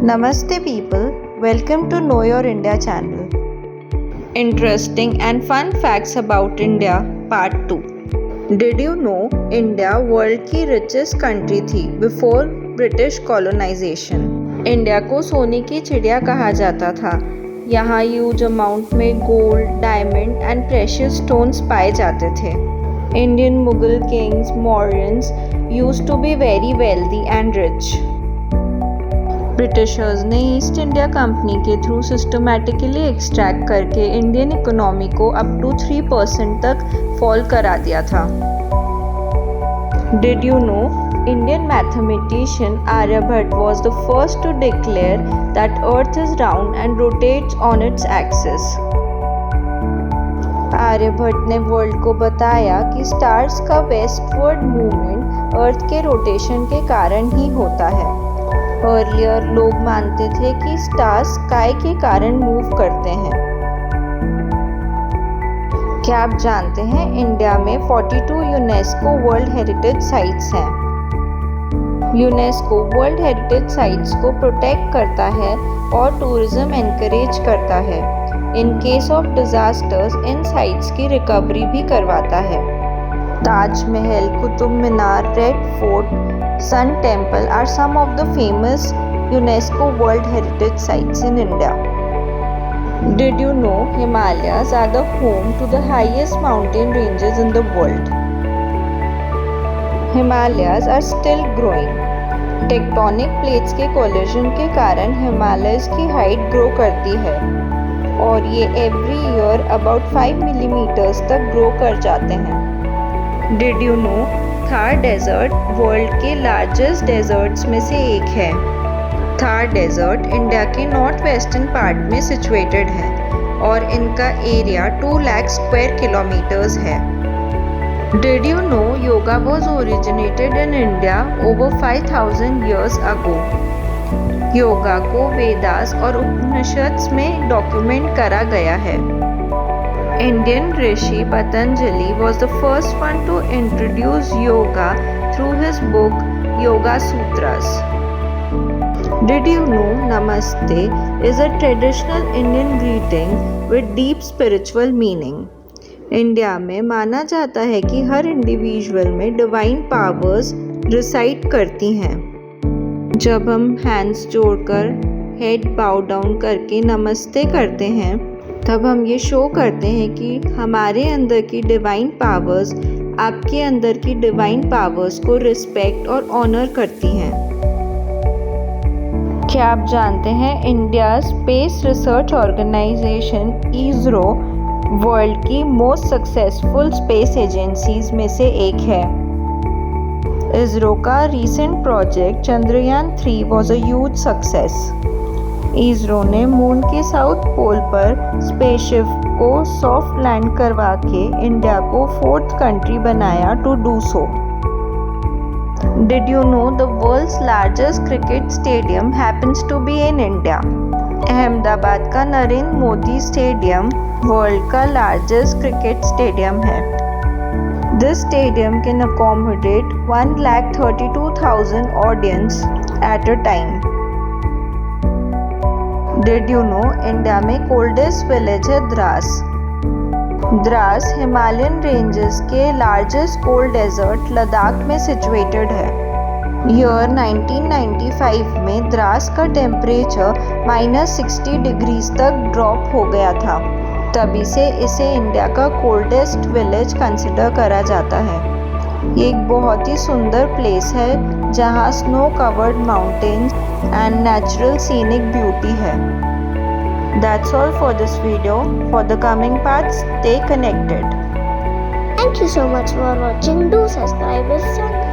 Namaste people, welcome to Know Your India channel. Interesting and fun facts about India part 2. Did you know India world की richest country थी before British colonization? India को सोने की चिड़िया कहा जाता था। यहाँ ह्यूज अमाउंट में gold, diamond and precious stones पाए जाते थे। Indian Mughal kings, Mauryans, used to be very wealthy and rich. Britishers ने ईस्ट इंडिया कंपनी के थ्रू सिस्टमैटिकली एक्सट्रैक्ट करके इंडियन इकोनॉमी को अप टू 3% तक फॉल करा दिया था। Did you know Indian mathematician Aryabhatta was the first to declare that earth is round and rotates on its axis. Aryabhatta ने world को बताया कि स्टार्स का वेस्टवर्ड मूवमेंट अर्थ के रोटेशन के कारण ही होता है। अर्लियर लोग मानते थे कि स्टार्स स्काई के कारण मूव करते हैं। क्या आप जानते हैं इंडिया में 42 यूनेस्को वर्ल्ड हेरिटेज साइट्स हैं। यूनेस्को वर्ल्ड हेरिटेज साइट्स को प्रोटेक्ट करता है और टूरिज्म एनकरेज करता है। इन केस ऑफ डिजास्टर्स इन साइट्स की रिकवरी भी करवाता है। Taj Mahal, Qutub Minar, red fort, Sun Temple are some of the famous UNESCO World Heritage Sites in India. Did you know Himalayas are the home to the highest mountain ranges in the world? Himalayas are still growing. Tectonic plates के collision के कारण Himalayas की height grow करती है और ये every year about 5 millimeters तक grow कर जाते हैं। Did you know Thar desert world के लार्जेस्ट डेजर्ट्स में से एक है। थार डेजर्ट इंडिया के नॉर्थ वेस्टर्न पार्ट में सिचुएटेड है और इनका एरिया 2 लाख स्क्वायर किलोमीटर्स है। Did you know yoga was originated in India over 5000 years ago? Yoga को वेदास और उपनिषद्स में डॉक्यूमेंट करा गया है। Indian rishi Patanjali was the first one to introduce yoga through his book Yoga Sutras. Did you know Namaste is a traditional Indian greeting with deep spiritual meaning? India में माना जाता है कि हर इंडिविजुअल में divine powers reside करती हैं। जब हम हैंड्स जोड़कर हेड बाउ डाउन करके नमस्ते करते हैं तब हम ये शो करते हैं कि हमारे अंदर की डिवाइन पावर्स आपके अंदर की डिवाइन पावर्स को रिस्पेक्ट और ऑनर करती हैं। क्या आप जानते हैं India space research organisation ISRO world की मोस्ट सक्सेसफुल स्पेस एजेंसीज में से एक है। इसरो का recent project Chandrayaan 3 was a huge success. ISRO ने मून के साउथ पोल पर स्पेसशिप को सॉफ्ट लैंड करवा के इंडिया को 4th कंट्री बनाया to do so. Did you know the world's largest cricket stadium happens to be in India? Ahmedabad का Narendra Modi stadium world का लार्जेस्ट क्रिकेट स्टेडियम है। This stadium can accommodate 1,32,000 audience at a time. Did you know India में coldest village है Dras. Dras Himalayan ranges के largest cold desert Ladakh में situated है। Year 1995 में द्रास का टेम्परेचर -60 डिग्रीज तक ड्रॉप हो गया था। तभी से इसे इंडिया का कोल्डेस्ट विलेज कंसिडर करा जाता है। ये एक बहुत ही सुंदर प्लेस है जहाँ snow covered mountains and natural scenic beauty है। That's all for this video. For the coming parts, stay connected. Thank you so much for watching. Do subscribe us channel.